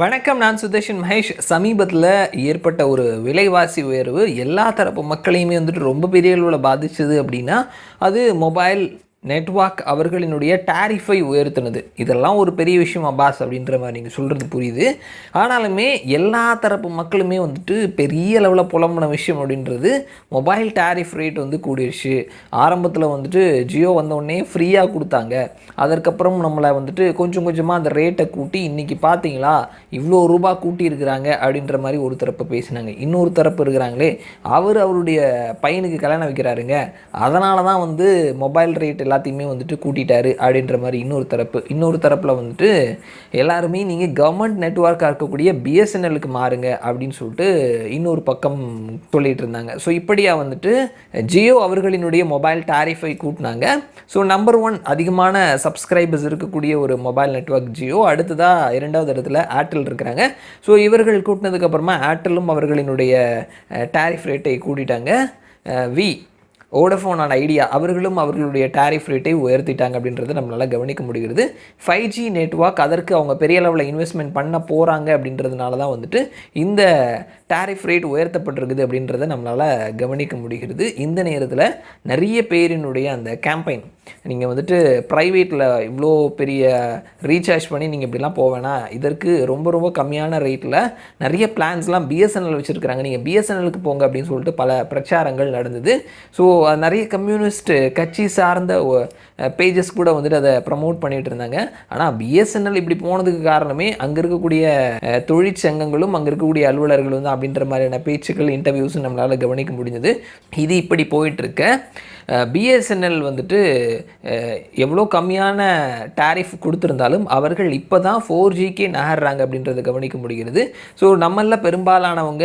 வணக்கம். நான் சுதர்ஷன் மகேஷ். சமீபத்தில் ஏற்பட்ட ஒரு விலைவாசி உயர்வு எல்லா தரப்பு மக்களையுமே ரொம்ப பெரிய அளவில் பாதிச்சது அப்படின்னா அது மொபைல் நெட்வொர்க் அவர்களினுடைய டாரிஃபை உயர்த்தினது. இதெல்லாம் ஒரு பெரிய விஷயம் அப்பாஸ் அப்படின்ற மாதிரி நீங்கள் சொல்கிறது புரியுது. ஆனாலுமே எல்லா தரப்பு மக்களுமே பெரிய அளவில் புலம்புன விஷயம் அப்படின்றது மொபைல் டாரிஃப் ரேட் கூடிருச்சு. ஆரம்பத்தில் ஜியோ வந்தோடனே ஃப்ரீயாக கொடுத்தாங்க. அதற்கப்புறம் நம்மளை கொஞ்சம் கொஞ்சமாக அந்த ரேட்டை கூட்டி இன்றைக்கி பார்த்தீங்களா இவ்வளோ ரூபா கூட்டியிருக்கிறாங்க அப்படின்ற மாதிரி ஒரு தரப்பு பேசினாங்க. இன்னொரு தரப்பு இருக்கிறாங்களே அவருடைய பையனுக்கு கல்யாணம் வைக்கிறாருங்க, அதனால தான் மொபைல் ரேட் எல்லாத்தையுமே கூட்டிட்டாரு அப்படின்ற மாதிரி இன்னொரு தரப்பில் எல்லாருமே நீங்கள் கவர்மெண்ட் நெட்வொர்க்காக இருக்கக்கூடிய பிஎஸ்என்எலுக்கு மாறுங்க அப்படின்னு சொல்லிட்டு இன்னொரு பக்கம் சொல்லிட்டு இருந்தாங்க. ஸோ இப்படியாக ஜியோ அவர்களினுடைய மொபைல் டாரிஃபை கூட்டினாங்க. ஸோ நம்பர் 1 அதிகமான சப்ஸ்கிரைபர்ஸ் இருக்கக்கூடிய ஒரு மொபைல் நெட்வொர்க் ஜியோ. அடுத்ததாக 2வது இடத்துல ஏர்டெல் இருக்கிறாங்க. ஸோ இவர்கள் கூட்டினதுக்கப்புறமா ஏர்டெல்லும் அவர்களினுடைய டாரிஃப் ரேட்டை கூட்டிட்டாங்க. வோடஃபோன் ஐடியா அவர்களும் அவர்களுடைய டாரிஃப் ரேட்டை உயர்த்திட்டாங்க அப்படின்றத நம்மளால் கவனிக்க முடிகிறது. 5G நெட்வொர்க் அதற்கு அவங்க பெரிய அளவில் இன்வெஸ்ட்மெண்ட் பண்ண போகிறாங்க அப்படின்றதுனால தான் இந்த டாரிஃப் ரேட் உயர்த்தப்பட்டிருக்குது அப்படின்றத நம்மளால் கவனிக்க முடிகிறது. இந்த நேரத்தில் நிறைய பேரினுடைய அந்த கேம்பெயின் நீங்கள் ப்ரைவேட்டில் இவ்வளோ பெரிய ரீசார்ஜ் பண்ணி நீங்கள் இப்படிலாம் போவேனா, இதற்கு ரொம்ப ரொம்ப கம்மியான ரேட்டில் நிறைய பிளான்ஸ்லாம் பிஎஸ்என்எல் வச்சுருக்கிறாங்க, நீங்கள் பிஎஸ்என்எலுக்கு போங்க அப்படின்னு சொல்லிட்டு பல பிரச்சாரங்கள் நடந்தது. ஸோ நிறைய கம்யூனிஸ்ட் கட்சி சார்ந்த பேஜஸ் கூட அதை ப்ரமோட் பண்ணிகிட்டு இருந்தாங்க. ஆனால் பிஎஸ்என்எல் இப்படி போனதுக்கு காரணமே அங்கே இருக்கக்கூடிய தொழிற்சங்கங்களும் அங்கே இருக்கக்கூடிய அலுவலர்களும் அப்படின்ற மாதிரியான பேச்சுக்கள் இன்டர்வியூஸ் நம்மளால் கவனிக்க முடிஞ்சது. இது இப்படி போயிட்டுருக்க பிஎஸ்என்எல் எவ்வளோ கம்மியான டாரிஃப் கொடுத்துருந்தாலும் அவர்கள் இப்போ தான் 4Gக்கே நகர்றாங்க அப்படின்றத கவனிக்க முடிகிறது. ஸோ நம்மளில் பெரும்பாலானவங்க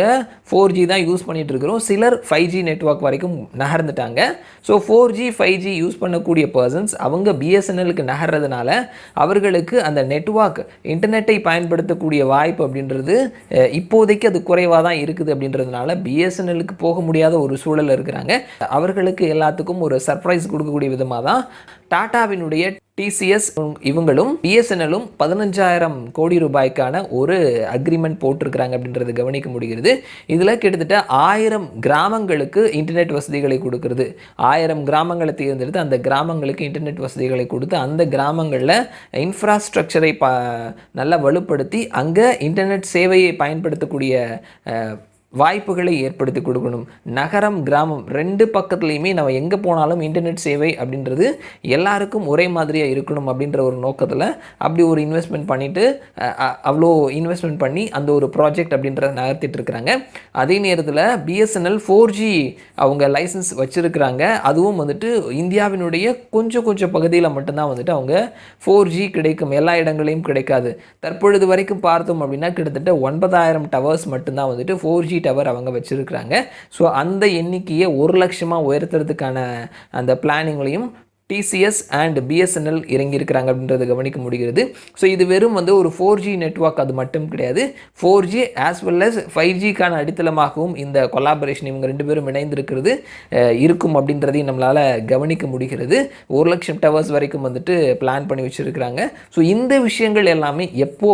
4G தான் யூஸ் பண்ணிகிட்டு இருக்கிறோம். சிலர் 5G நெட்வொர்க் வரைக்கும் நகர்ந்துட்டாங்க. ஸோ 4G 5G யூஸ் பண்ணக்கூடிய பர்சன்ஸ் அவங்க பிஎஸ்என்எலுக்கு நகர்றதுனால அவர்களுக்கு அந்த நெட்வொர்க் இன்டர்நெட்டை பயன்படுத்தக்கூடிய வாய்ப்பு அப்படின்றது இப்போதைக்கு அது குறைவாக தான் இருக்குது. அப்படின்றதுனால பிஎஸ்என்எலுக்கு போக முடியாத ஒரு சூழல் இருக்கிறாங்க. அவர்களுக்கு எல்லாத்துக்கும் ஒரு சர்ப்ரைஸ் கொடுக்கக்கூடிய விதமாக தான் டாட்டாவினுடைய டிசிஎஸ் இவங்களும் பிஎஸ்என்எலும் 15,000 கோடி ரூபாய்க்கான ஒரு அக்ரிமெண்ட் போட்டிருக்கிறாங்க அப்படின்றது கவனிக்க முடிகிறது. இதில் கிட்டத்தட்ட 1000 கிராமங்களுக்கு இன்டர்நெட் வசதிகளை கொடுக்கறது. 1000 கிராமங்களை தேர்ந்தெடுத்து அந்த கிராமங்களுக்கு இன்டர்நெட் வசதிகளை கொடுத்து அந்த கிராமங்களில் இன்ஃப்ராஸ்ட்ரக்சரை நல்லா வலுப்படுத்தி அங்கே இன்டர்நெட் சேவையை பயன்படுத்தக்கூடிய வாய்ப்புகளை ஏற்படுத்தி கொடுக்கணும். நகரம் கிராமம் 2 பக்கத்துலேயுமே நம்ம எங்கே போனாலும் இன்டர்நெட் சேவை அப்படின்றது எல்லாருக்கும் ஒரே மாதிரியாக இருக்கணும் அப்படின்ற ஒரு நோக்கத்தில் அப்படி ஒரு இன்வெஸ்ட்மெண்ட் பண்ணிவிட்டு அவ்வளோ இன்வெஸ்ட்மெண்ட் பண்ணி அந்த ஒரு ப்ராஜெக்ட் அப்படின்றத நகர்த்திட்டு இருக்கிறாங்க. அதே நேரத்தில் பிஎஸ்என்எல் 4G அவங்க லைசன்ஸ் வச்சுருக்கிறாங்க. அதுவும் இந்தியாவினுடைய கொஞ்சம் பகுதியில் மட்டும்தான் அவங்க 4G கிடைக்கும், எல்லா இடங்களையும் கிடைக்காது. தற்பொழுது வரைக்கும் பார்த்தோம் அப்படின்னா கிட்டத்தட்ட 9,000 டவர்ஸ் மட்டும்தான் 4G டவர் அவங்க வச்சிருக்கிறாங்க. ஸோ அந்த எண்ணிக்கையை 1 லட்சமாக உயர்த்துறதுக்கான அந்த பிளானிங்லையும் டிசிஎஸ் அண்ட் பிஎஸ்என்எல் இறங்கியிருக்கிறாங்க அப்படின்றத கவனிக்க முடிகிறது. ஸோ இது வெறும் ஒரு 4G நெட்வொர்க் அது மட்டும் கிடையாது. 4G ஆஸ் வெல் அஸ் 5Gக்கான அடித்தளமாகவும் இந்த கொலாபரேஷன் இவங்க 2 பேரும் இணைந்திருக்கிறது இருக்கும் அப்படின்றதையும் நம்மளால் கவனிக்க முடிகிறது. 1 லட்சம் டவர்ஸ் வரைக்கும் பிளான் பண்ணி வச்சுருக்கிறாங்க. ஸோ இந்த விஷயங்கள் எல்லாமே எப்போ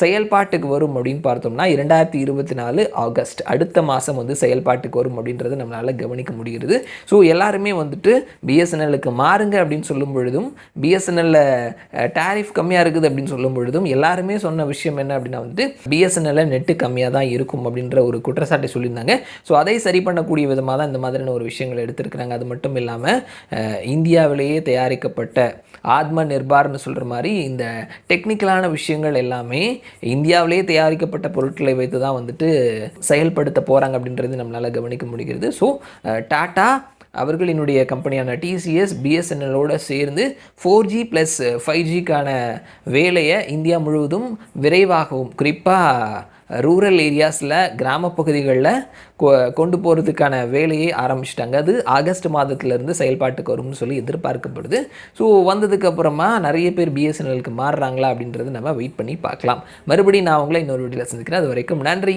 செயல்பாட்டுக்கு வரும் அப்படின்னு பார்த்தோம்னா 2024 ஆகஸ்ட் அடுத்த மாதம் செயல்பாட்டுக்கு வரும் அப்படின்றத நம்மளால் கவனிக்க முடிகிறது. ஸோ எல்லாருமே பிஎஸ்என்எல் மாறுங்க அப்படின்னு சொல்லும் பொழுதும் பிஎஸ்என்எல்ல டாரிஃப் கம்மியாக இருக்குது அப்படின்னு சொல்லும் பொழுதும் எல்லாருமே சொன்ன விஷயம் என்ன அப்படின்னா பிஎஸ்என்எல்ல நெட்டு கம்மியாக தான் இருக்கும் அப்படின்ற ஒரு குற்றச்சாட்டை சொல்லியிருந்தாங்க. ஸோ அதை சரி பண்ணக்கூடிய விதமாக தான் இந்த மாதிரியான ஒரு விஷயங்கள் எடுத்திருக்கிறாங்க. அது மட்டும் இல்லாமல் இந்தியாவிலேயே தயாரிக்கப்பட்ட ஆத்ம நிர்பார்னு சொல்கிற மாதிரி இந்த டெக்னிக்கலான விஷயங்கள் எல்லாமே இந்தியாவிலேயே தயாரிக்கப்பட்ட பொருட்களை வைத்து தான் செயல்படுத்த போகிறாங்க அப்படின்றது நம்மளால் கவனிக்க முடிகிறது. ஸோ டாட்டா அவர்களினுடைய கம்பெனியான டிசிஎஸ் பிஎஸ்என்எல்லோடு சேர்ந்து 4G + 5Gக்கான வேலையை இந்தியா முழுவதும் விரைவாகவும் குறிப்பாக ரூரல் ஏரியாஸில் கிராம பகுதிகளில் கொண்டு போகிறதுக்கான வேலையை ஆரம்பிச்சிட்டாங்க. அது ஆகஸ்ட் மாதத்துலேருந்து செயல்பாட்டுக்கு வரும்னு சொல்லி எதிர்பார்க்கப்படுது. ஸோ வந்ததுக்கப்புறமா நிறைய பேர் பிஎஸ்என்எலுக்கு மாறுறாங்களா அப்படின்றது நம்ம வெயிட் பண்ணி பார்க்கலாம். மறுபடியும் நான் உங்களை இன்னொரு வீடியோவில் சந்திக்கிறேன். அது வரைக்கும் நன்றி.